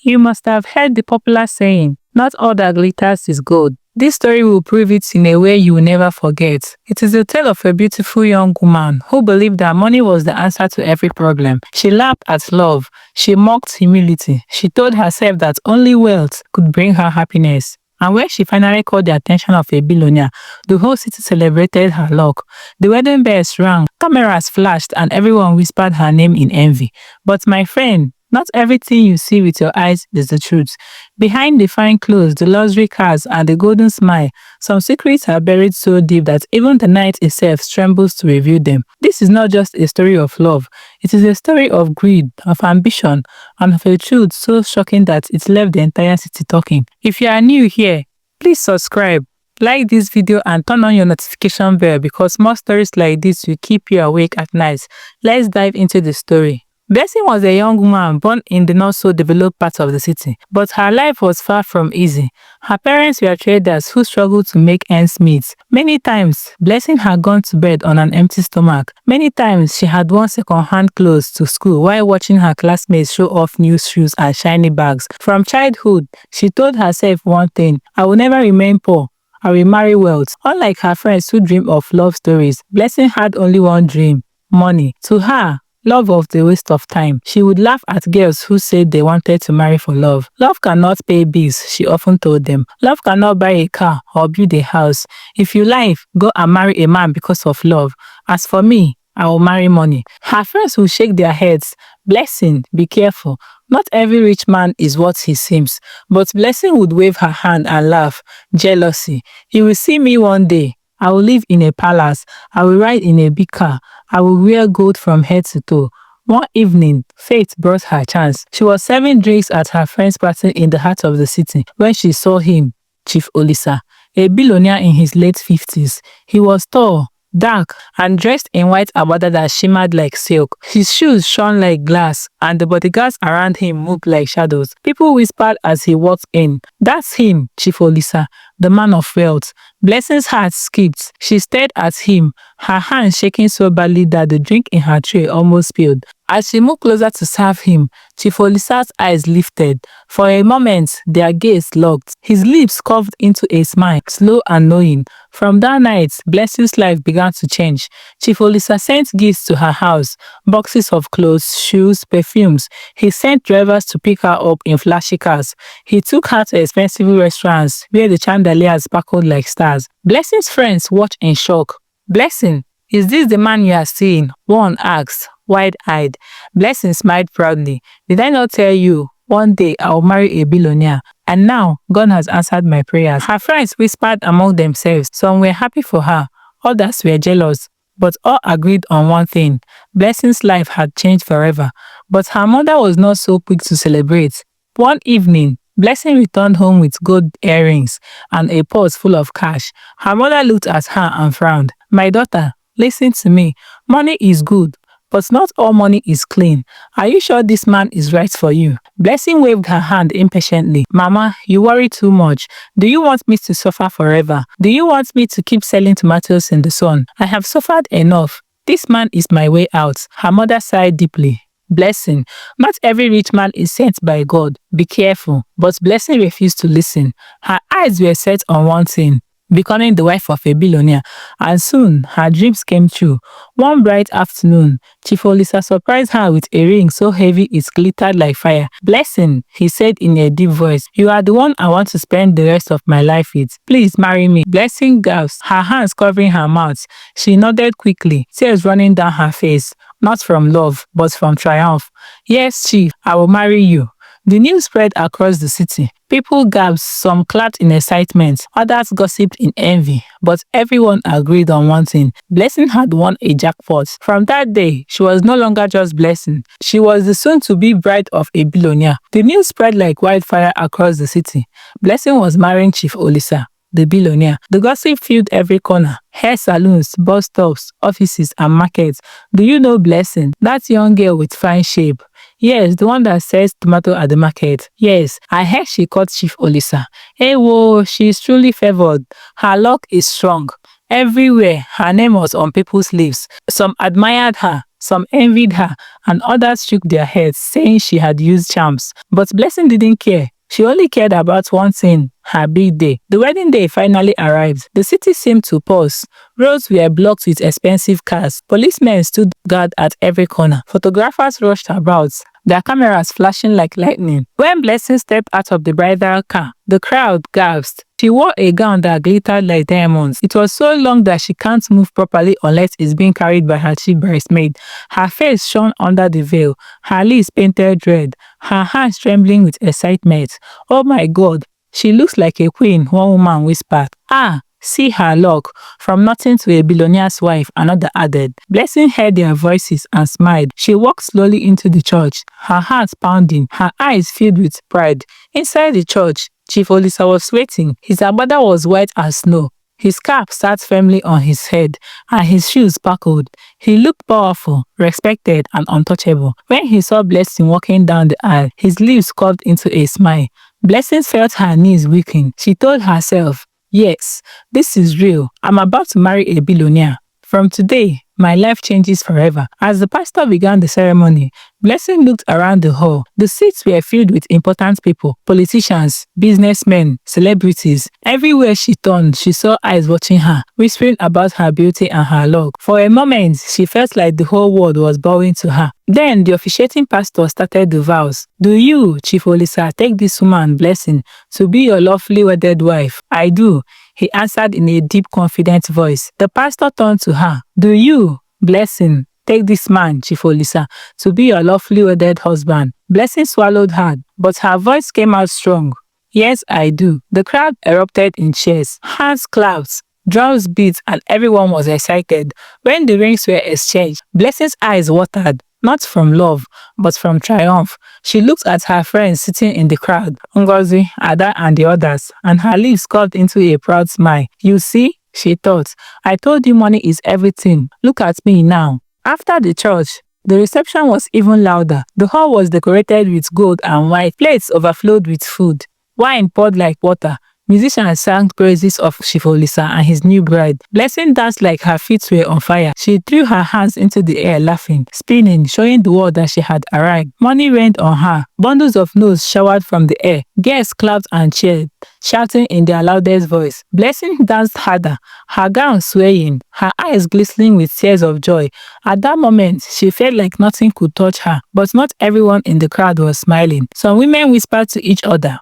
You must have heard the popular saying, not all that glitters is gold. This story will prove it in a way you will never forget. It is a tale of a beautiful young woman who believed that money was the answer to every problem. She laughed at love. She mocked humility. She told herself that only wealth could bring her happiness. And when she finally caught the attention of a billionaire, the whole city celebrated her luck. The wedding bells rang, cameras flashed, and everyone whispered her name in envy. But my friend, not everything you see with your eyes is the truth. Behind the fine clothes, the luxury cars, and the golden smile, some secrets are buried so deep that even the night itself trembles to reveal them. This is not just a story of love. It is a story of greed, of ambition, and of a truth so shocking that it left the entire city talking. If you are new here, please subscribe, like this video, and turn on your notification bell because more stories like this will keep you awake at night. Let's dive into the story. Blessing was a young woman born in the not-so-developed part of the city, but her life was far from easy. Her parents were traders who struggled to make ends meet. Many times, Blessing had gone to bed on an empty stomach. Many times, she had worn second-hand clothes to school while watching her classmates show off new shoes and shiny bags. From childhood, she told herself one thing: I will never remain poor. I will marry wealth. Unlike her friends who dream of love stories, Blessing had only one dream: money. To her, love was a waste of time. She would laugh at girls who said they wanted to marry for love. Love cannot pay bills, she often told them. Love cannot buy a car or build a house. If you like, go and marry a man because of love. As for me, I will marry money. Her friends would shake their heads. Blessing, be careful. Not every rich man is what he seems. But Blessing would wave her hand and laugh. Jealousy. You will see me one day. I will live in a palace. I will ride in a big car. I will wear gold from head to toe. One evening, fate brought her chance. She was serving drinks at her friend's party in the heart of the city when she saw him, Chief Olisa, a billionaire in his late 50s. He was tall, dark, and dressed in white agbada that shimmered like silk. His shoes shone like glass, and the bodyguards around him moved like shadows. People whispered as he walked in, "That's him, Chief Olisa, the man of wealth." Blessing's heart skipped. She stared at him, her hands shaking so badly that the drink in her tray almost spilled. As she moved closer to serve him, Chief Olisa's eyes lifted. For a moment, their gaze locked. His lips curved into a smile, slow and knowing. From that night, Blessing's life began to change. Chief Olisa sent gifts to her house, boxes of clothes, shoes, perfumes. He sent drivers to pick her up in flashy cars. He took her to expensive restaurants where the chandeliers sparkled like stars. Blessing's friends watched in shock. "Blessing, is this the man you are seeing?" one asked, wide-eyed. Blessing smiled proudly. "Did I not tell you? One day I will marry a billionaire. And now, God has answered my prayers." Her friends whispered among themselves. Some were happy for her, others were jealous. But all agreed on one thing: Blessing's life had changed forever. But her mother was not so quick to celebrate. One evening, Blessing returned home with gold earrings and a purse full of cash. Her mother looked at her and frowned. "My daughter, listen to me. Money is good, but not all money is clean. Are you sure this man is right for you?" Blessing waved her hand impatiently. "Mama, you worry too much. Do you want me to suffer forever? Do you want me to keep selling tomatoes in the sun? I have suffered enough. This man is my way out." Her mother sighed deeply. "Blessing, not every rich man is sent by God. Be careful." But Blessing refused to listen. Her eyes were set on one thing: becoming the wife of a billionaire. And soon, her dreams came true. One bright afternoon, Chief Olisa surprised her with a ring so heavy it glittered like fire. "Blessing," he said in a deep voice, "you are the one I want to spend the rest of my life with. Please marry me." Blessing gasped, her hands covering her mouth. She nodded quickly, tears running down her face. Not from love, but from triumph. "Yes, Chief, I will marry you." The news spread across the city. People gasped, some clapped in excitement, others gossiped in envy, but everyone agreed on one thing: Blessing had won a jackpot. From that day, she was no longer just Blessing. She was the soon-to-be bride of a billionaire. The news spread like wildfire across the city. Blessing was marrying Chief Olisa, the billionaire. The gossip filled every corner: hair salons, bus stops, offices, and markets. "Do you know Blessing? That young girl with fine shape." "Yes, the one that sells tomato at the market." "Yes, I heard she caught Chief Olisa." "Hey, whoa, she is truly favored. Her luck is strong." Everywhere, her name was on people's lips. Some admired her, Some envied her, and others shook their heads, saying she had used charms. But Blessing didn't care. She only cared about one thing, her big day. The wedding day finally arrived. The city seemed to pause. Roads were blocked with expensive cars. Policemen stood guard at every corner. Photographers rushed about, their cameras flashing like lightning. When Blessing stepped out of the bridal car, the crowd gasped. She wore a gown that glittered like diamonds. It was so long that she can't move properly unless it's being carried by her chief bridesmaid. Her face shone under the veil, her lips painted red, her hands trembling with excitement. Oh my God, she looks like a queen, one woman whispered. Ah, see her luck. From nothing to a billionaire's wife, another added. Blessing heard their voices and smiled. She walked slowly into the church, her heart pounding, her eyes filled with pride. Inside the church, Chief Olisa was waiting. His agbada was white as snow. His cap sat firmly on his head, and his shoes sparkled. He looked powerful, respected, and untouchable. When he saw Blessing walking down the aisle, his lips curved into a smile. Blessing felt her knees weaken. She told herself, yes, this is real. I'm about to marry a billionaire. From today, my life changes forever. As the pastor began the ceremony, Blessing looked around the hall. The seats were filled with important people, politicians, businessmen, celebrities. Everywhere she turned, she saw eyes watching her, whispering about her beauty and her luck. For a moment, she felt like the whole world was bowing to her. Then the officiating pastor started the vows. Do you, Chief Olisa, take this woman, Blessing, to be your lawfully wedded wife? I do, he answered in a deep, confident voice. The pastor turned to her. Do you, Blessing, take this man, Chief Olisa, to be your lawfully wedded husband? Blessing swallowed hard, but her voice came out strong. Yes, I do. The crowd erupted in cheers. Hands clapped, drums beat, and everyone was excited. When the rings were exchanged, Blessing's eyes watered. Not from love, but from triumph. She looked at her friends sitting in the crowd, Ngozi, Ada, and the others, and her lips curved into a proud smile. You see, she thought, I told you money is everything. Look at me now. After the church, the reception was even louder. The hall was decorated with gold and white. Plates overflowed with food. Wine poured like water. Musicians sang praises of Chief Olisa and his new bride. Blessing danced like her feet were on fire. She threw her hands into the air laughing, spinning, showing the world that she had arrived. Money rained on her. Bundles of notes showered from the air. Guests clapped and cheered, shouting in their loudest voice. Blessing danced harder, her gown swaying, her eyes glistening with tears of joy. At that moment, she felt like nothing could touch her, but not everyone in the crowd was smiling. Some women whispered to each other,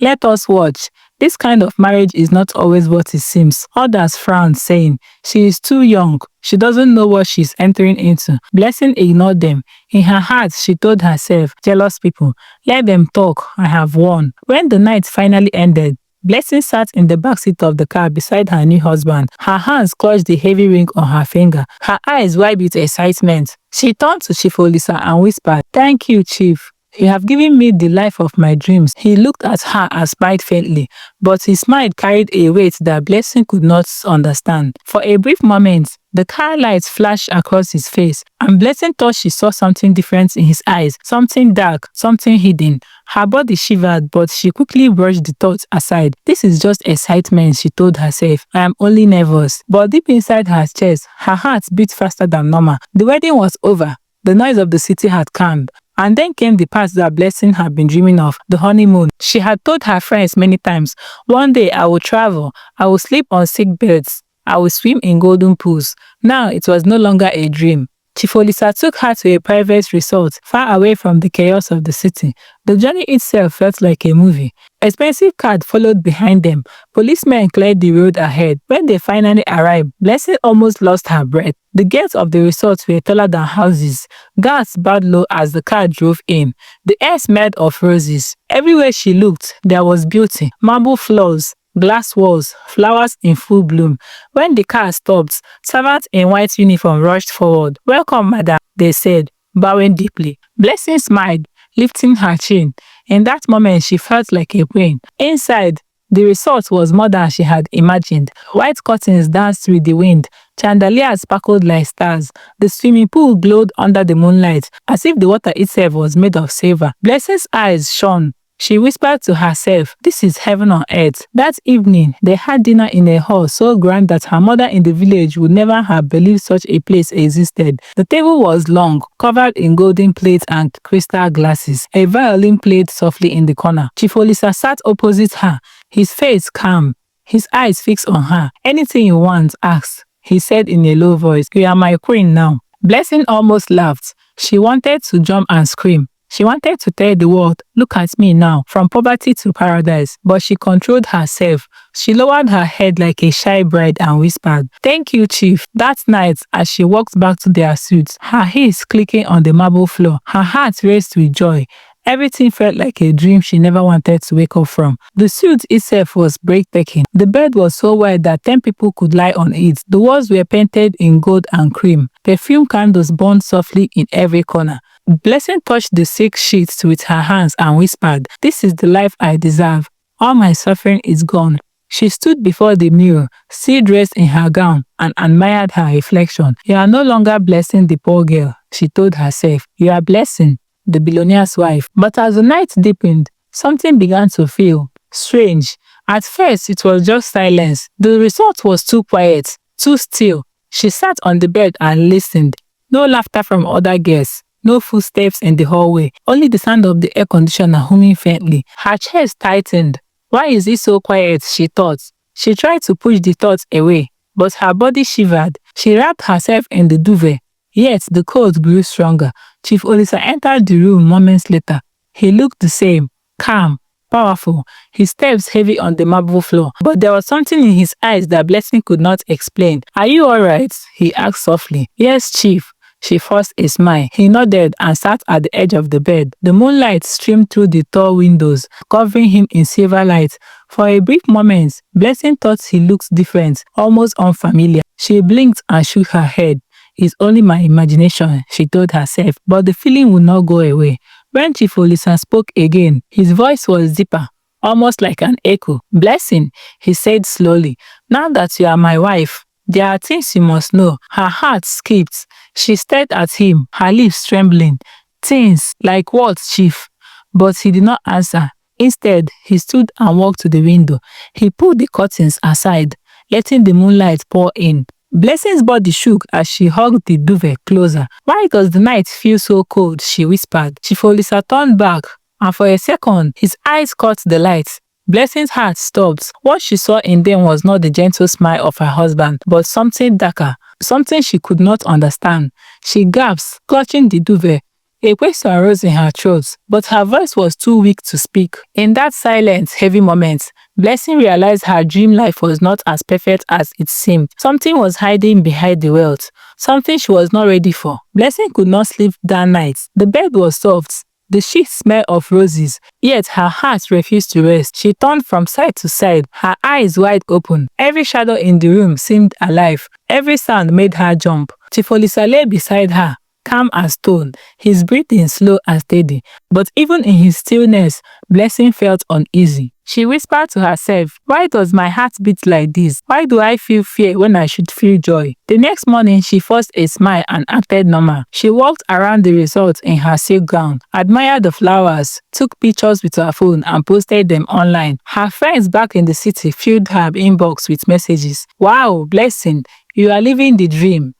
let us watch. This kind of marriage is not always what it seems. Others frowned, saying, she is too young. She doesn't know what she's entering into. Blessing ignored them. In her heart, she told herself, jealous people, let them talk. I have won. When the night finally ended, Blessing sat in the back seat of the car beside her new husband. Her hands clutched the heavy ring on her finger. Her eyes wide with excitement. She turned to Chief Olisa and whispered, thank you, Chief. You have given me the life of my dreams. He looked at her and smiled faintly, but his smile carried a weight that Blessing could not understand. For a brief moment, the car lights flashed across his face, and Blessing thought she saw something different in his eyes, something dark, something hidden. Her body shivered, but she quickly brushed the thoughts aside. This is just excitement, she told herself. I am only nervous. But deep inside her chest, her heart beat faster than normal. The wedding was over. The noise of the city had calmed. And then came the part that Blessing had been dreaming of, the honeymoon. She had told her friends many times, one day I will travel, I will sleep on sick beds, I will swim in golden pools. Now it was no longer a dream. Chief Olisa took her to a private resort, far away from the chaos of the city. The journey itself felt like a movie. Expensive cars followed behind them. Policemen cleared the road ahead. When they finally arrived, Blessing almost lost her breath. The gates of the resort were taller than houses. Guards bowed low as the car drove in. The air smelled of roses. Everywhere she looked, there was beauty. Marble floors, glass walls, flowers in full bloom. When the car stopped, servants in white uniform rushed forward. Welcome, madam, they said, bowing deeply. Blessing smiled, lifting her chin. In that moment, she felt like a queen. Inside, the resort was more than she had imagined. White curtains danced with the wind. Chandeliers sparkled like stars. The swimming pool glowed under the moonlight, as if the water itself was made of silver. Blessing's eyes shone. She whispered to herself, this is heaven on earth. That evening, they had dinner in a hall so grand that her mother in the village would never have believed such a place existed. The table was long, covered in golden plates and crystal glasses. A violin played softly in the corner. Chief Olisa sat opposite her, his face calm, his eyes fixed on her. Anything you want, ask, he said in a low voice. You are my queen now. Blessing almost laughed. She wanted to jump and scream. She wanted to tell the world, look at me now, from poverty to paradise. But she controlled herself. She lowered her head like a shy bride and whispered, thank you, Chief. That night, as she walked back to their suites, her heels clicking on the marble floor, her heart raced with joy. Everything felt like a dream she never wanted to wake up from. The suite itself was breathtaking. The bed was so wide that 10 people could lie on it. The walls were painted in gold and cream. Perfume candles burned softly in every corner. Blessing touched the silk sheets with her hands and whispered, this is the life I deserve. All my suffering is gone. She stood before the mirror, still dressed in her gown, and admired her reflection. You are no longer blessing the poor girl, she told herself. You are blessing the billionaire's wife. But as the night deepened, something began to feel strange. At first, it was just silence. The resort was too quiet, too still. She sat on the bed and listened. No laughter from other guests. No footsteps in the hallway. Only the sound of the air conditioner humming faintly. Her chest tightened. Why is it so quiet? She thought. She tried to push the thoughts away, but her body shivered. She wrapped herself in the duvet. Yet the cold grew stronger. Chief Olisa entered the room moments later. He looked the same, calm, powerful, his steps heavy on the marble floor. But there was something in his eyes that Blessing could not explain. Are you all right? He asked softly. Yes, Chief. She forced a smile. He nodded and sat at the edge of the bed. The moonlight streamed through the tall windows, covering him in silver light. For a brief moment, Blessing thought he looked different, almost unfamiliar. She blinked and shook her head. It's only my imagination, she told herself, but the feeling would not go away. When Chief Olisa spoke again, his voice was deeper, almost like an echo. Blessing, he said slowly, now that you are my wife, there are things you must know. Her heart skipped. She stared at him, her lips trembling. Things like what, Chief? But he did not answer. Instead, he stood and walked to the window. He pulled the curtains aside, letting the moonlight pour in. Blessing's body shook as she hugged the duvet closer. Why does the night feel so cold? She whispered. Chief Olisa turned back, and for a second, his eyes caught the light. Blessing's heart stopped. What she saw in them was not the gentle smile of her husband, but something darker, something she could not understand. She gasped, clutching the duvet. A question arose in her throat, but her voice was too weak to speak. In that silent, heavy moment, Blessing realized her dream life was not as perfect as it seemed. Something was hiding behind the wealth, something she was not ready for. Blessing could not sleep that night. The bed was soft. The sheets smelled of roses, yet her heart refused to rest. She turned from side to side, her eyes wide open. Every shadow in the room seemed alive. Every sound made her jump. Chief Olisa lay beside her, calm as stone, his breathing slow and steady. But even in his stillness, Blessing felt uneasy. She whispered to herself, why does my heart beat like this? Why do I feel fear when I should feel joy? The next morning, she forced a smile and acted normal. She walked around the resort in her silk gown, admired the flowers, took pictures with her phone and posted them online. Her friends back in the city filled her inbox with messages. Wow, Blessing, you are living the dream.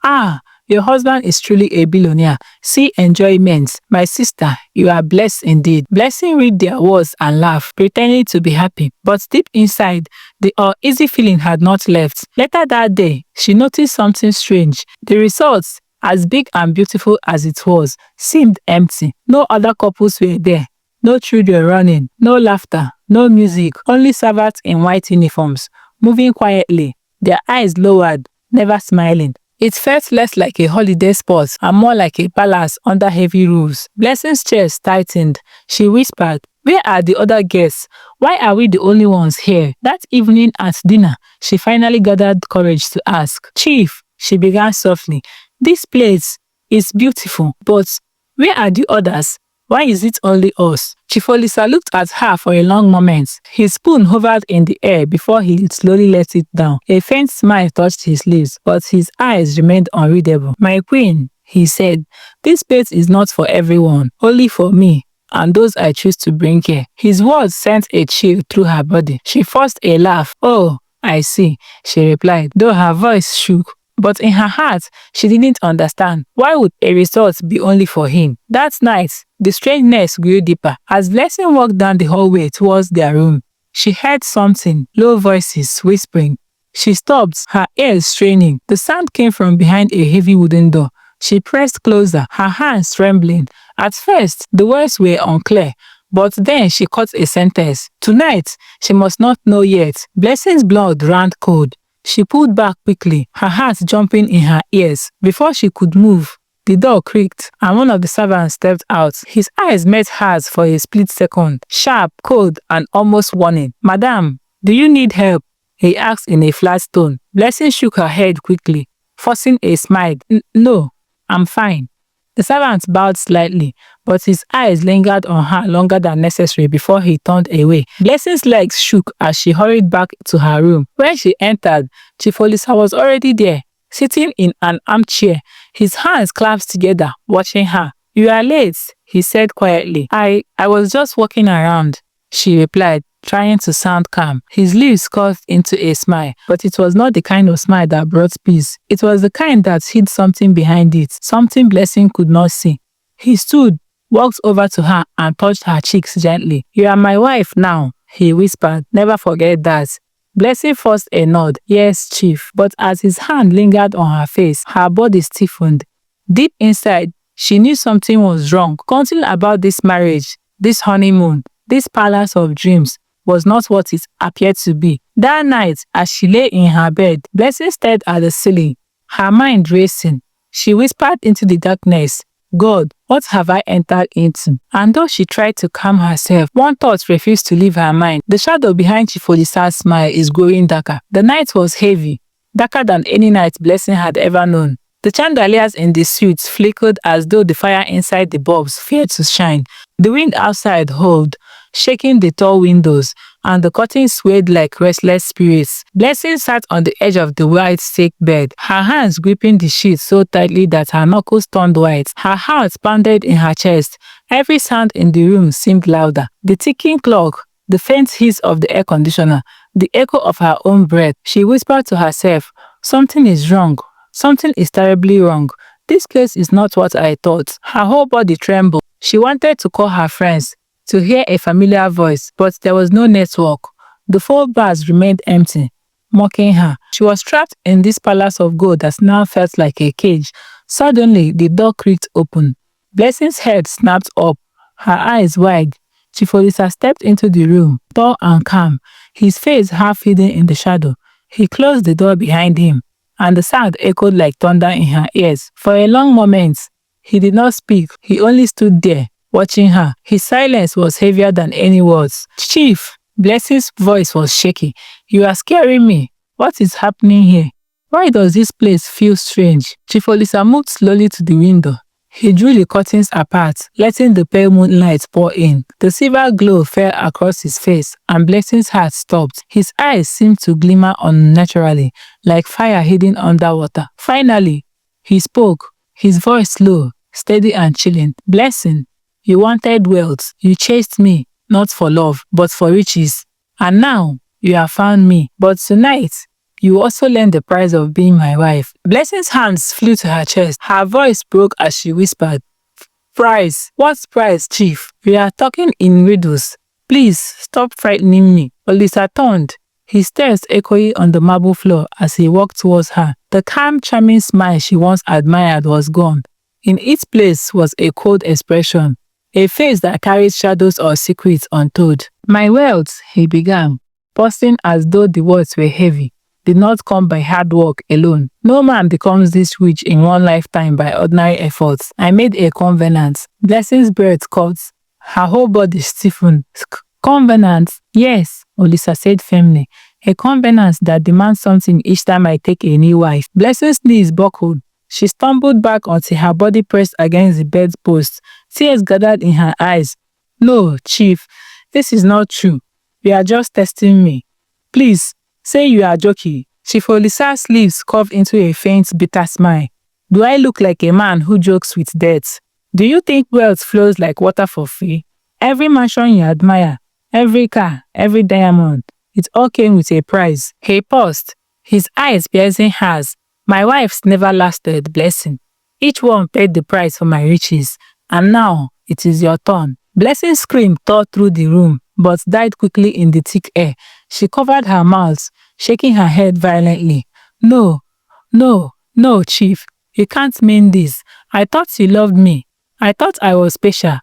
Your husband is truly a billionaire. See enjoyment. My sister, you are blessed indeed. Blessing read their words and laughed, pretending to be happy. But deep inside, the uneasy feeling had not left. Later that day, she noticed something strange. The resort, as big and beautiful as it was, seemed empty. No other couples were there. No children running. No laughter. No music. Only servants in white uniforms, moving quietly, their eyes lowered, never smiling. It felt less like a holiday spot and more like a palace under heavy roofs. Blessing's chest tightened. She whispered, where are the other guests? Why are we the only ones here? That evening at dinner, she finally gathered courage to ask. Chief, she began softly, this place is beautiful, but where are the others? Why is it only us? Chief Olisa looked at her for a long moment. His spoon hovered in the air before he slowly let it down. A faint smile touched his lips, but his eyes remained unreadable. My queen, he said, this place is not for everyone, only for me. and those I choose to bring here." His words sent a chill through her body. She forced a laugh. "Oh, I see," she replied, though her voice shook. But in her heart, she didn't understand. Why would a resort be only for him? That night, the strangeness grew deeper. As Blessing walked down the hallway towards their room, she heard something, low voices whispering. She stopped, her ears straining. The sound came from behind a heavy wooden door. She pressed closer, her hands trembling. At first, the words were unclear, but then she caught a sentence. "Tonight, she must not know yet." Blessing's blood ran cold. She pulled back quickly, her heart jumping in her ears. Before she could move, the door creaked and one of the servants stepped out. His eyes met hers for a split second, sharp, cold, and almost warning. "Madam, do you need help?" he asked in a flat tone. Blessing shook her head quickly, forcing a smile. No, I'm fine." The servant bowed slightly, but his eyes lingered on her longer than necessary before he turned away. Blessing's legs shook as she hurried back to her room. When she entered, Chief Olisa was already there, sitting in an armchair, his hands clasped together, watching her. "You are late," he said quietly. I was just walking around," she replied, trying to sound calm. His lips curved into a smile, but it was not the kind of smile that brought peace. It was the kind that hid something behind it, something Blessing could not see. He stood, walked over to her and touched her cheeks gently. "You are my wife now," he whispered. "Never forget that." Blessing forced a nod. "Yes, Chief." But as his hand lingered on her face, her body stiffened. Deep inside, she knew something was wrong. Something about this marriage, this honeymoon, this palace of dreams was not what it appeared to be. That night, as she lay in her bed, Blessing stared at the ceiling, her mind racing. She whispered into the darkness, "God, what have I entered into?" And though she tried to calm herself, one thought refused to leave her mind. The shadow behind Chief Olisa's smile is growing darker. The night was heavy, darker than any night Blessing had ever known. The chandeliers in the suites flickered as though the fire inside the bulbs feared to shine. The wind outside howled, shaking the tall windows, and the curtains swayed like restless spirits. Blessing sat on the edge of the white silk bed, her hands gripping the sheets so tightly that her knuckles turned white. Her heart pounded in her chest. Every sound in the room seemed louder. The ticking clock, the faint hiss of the air conditioner, the echo of her own breath. She whispered to herself, "Something is wrong. Something is terribly wrong. This place is not what I thought." Her whole body trembled. She wanted to call her friends, to hear a familiar voice, but there was no network. The 4 bars remained empty, mocking her. She was trapped in this palace of gold that now felt like a cage. Suddenly, the door creaked open. Blessing's head snapped up, her eyes wide. Chief Olisa stepped into the room, tall and calm, his face half hidden in the shadow. He closed the door behind him, and the sound echoed like thunder in her ears. For a long moment, he did not speak. He only stood there, watching her. His silence was heavier than any words. "Chief," Blessing's voice was shaky. "You are scaring me. What is happening here? Why does this place feel strange?" Chief Olisa moved slowly to the window. He drew the curtains apart, letting the pale moonlight pour in. The silver glow fell across his face, and Blessing's heart stopped. His eyes seemed to glimmer unnaturally, like fire hidden underwater. Finally, he spoke, his voice low, steady and chilling. "Blessing, you wanted wealth. You chased me, not for love, but for riches. And now, you have found me. But tonight, you also learned the price of being my wife." Blessing's hands flew to her chest. Her voice broke as she whispered, "Price? What price, Chief? We are talking in riddles. Please, stop frightening me." Olisa turned, his steps echoing on the marble floor as he walked towards her. The calm, charming smile she once admired was gone. In its place was a cold expression, a face that carried shadows or secrets untold. "My wealth," he began, pausing as though the words were heavy, "did not come by hard work alone. No man becomes this rich in one lifetime by ordinary efforts. I made a covenant." Blessing's breath caught. Her whole body stiffened. "Covenant? Yes," Olisa said firmly. "A covenant that demands something each time I take a new wife." Blessing's knees buckled. She stumbled back until her body pressed against the bedpost. Tears gathered in her eyes. "No, Chief, this is not true. You are just testing me. Please, say you are joking." Chief Olisa's lips curved into a faint, bitter smile. "Do I look like a man who jokes with death? Do you think wealth flows like water for free? Every mansion you admire, every car, every diamond, it all came with a price. He paused, his eyes piercing hers. My wife's never lasted, blessing. Each one paid the price for my riches. And now it is your turn. Blessing scream tore through the room, but died quickly in the thick air. She covered her mouth, shaking her head violently. No, no, no, Chief. You can't mean this. I thought you loved me. I thought I was special.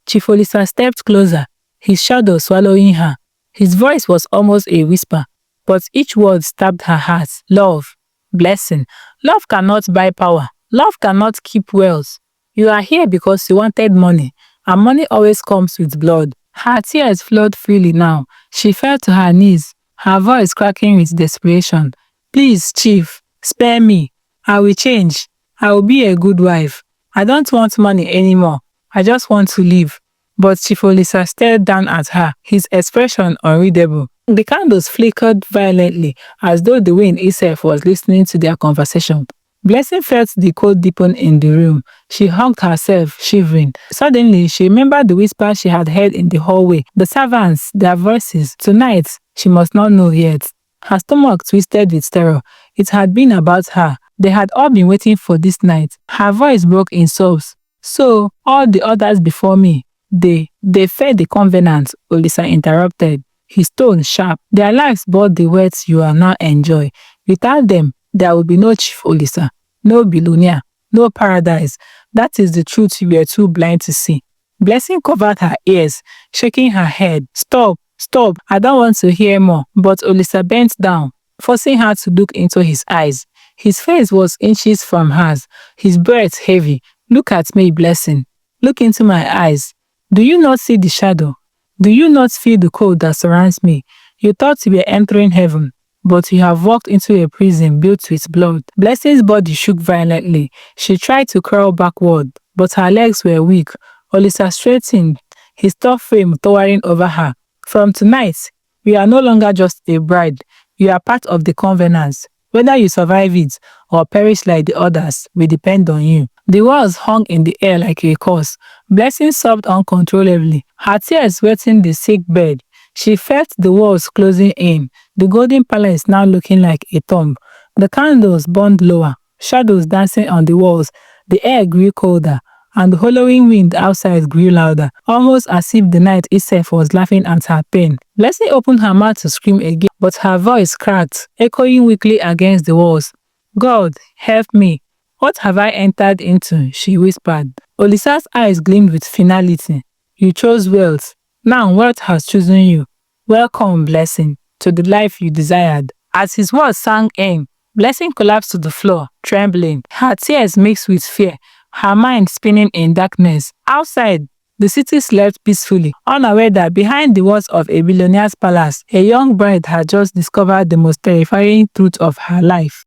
Chief Olisa stepped closer, his shadow swallowing her. His voice was almost a whisper, but each word stabbed her heart. Love, blessing. Love cannot buy power. Love cannot keep wealth. You are here because you wanted money, and money always comes with blood. Her tears flowed freely now. She fell to her knees, her voice cracking with desperation. Please, Chief, spare me. I will change. I will be a good wife. I don't want money anymore. I just want to live. But Chief Olisa stared down at her, his expression unreadable. The candles flickered violently, as though the wind itself was listening to their conversation. Blessing felt the cold deepen in the room. She hugged herself, shivering. Suddenly, she remembered the whisper she had heard in the hallway. The servants, their voices. Tonight, she must not know yet. Her stomach twisted with terror. It had been about her. They had all been waiting for this night. Her voice broke in sobs. So, all the others before me, they fed the covenant, Olisa interrupted, his tone sharp. Their lives bought the wealth you are now enjoy. Without them, there will be no Chief Olisa, no billionaire, no paradise. That is the truth you were too blind to see. Blessing covered her ears, shaking her head. Stop, stop, I don't want to hear more. But Olisa bent down, forcing her to look into his eyes. His face was inches from hers, his breath heavy. Look at me, Blessing. Look into my eyes. Do you not see the shadow? Do you not feel the cold that surrounds me? You thought you were entering heaven, but you have walked into a prison built with blood. Blessing's body shook violently. She tried to crawl backward, but her legs were weak. Olisa straightened, his tough frame towering over her. From tonight, you are no longer just a bride. You are part of the covenant. Whether you survive it or perish like the others will depend on you. The walls hung in the air like a curse. Blessing sobbed uncontrollably, her tears wetting the sick bed. She felt the walls closing in, the golden palace now looking like a tomb. The candles burned lower, shadows dancing on the walls. The air grew colder, and the hollowing wind outside grew louder, almost as if the night itself was laughing at her pain. Blessing opened her mouth to scream again, but her voice cracked, echoing weakly against the walls. God, help me. What have I entered into? She whispered. Olisa's eyes gleamed with finality. You chose wealth. Now wealth has chosen you. Welcome, Blessing, to the life you desired. As his words sank in, Blessing collapsed to the floor, trembling, her tears mixed with fear, her mind spinning in darkness. Outside, the city slept peacefully, unaware that behind the walls of a billionaire's palace, a young bride had just discovered the most terrifying truth of her life.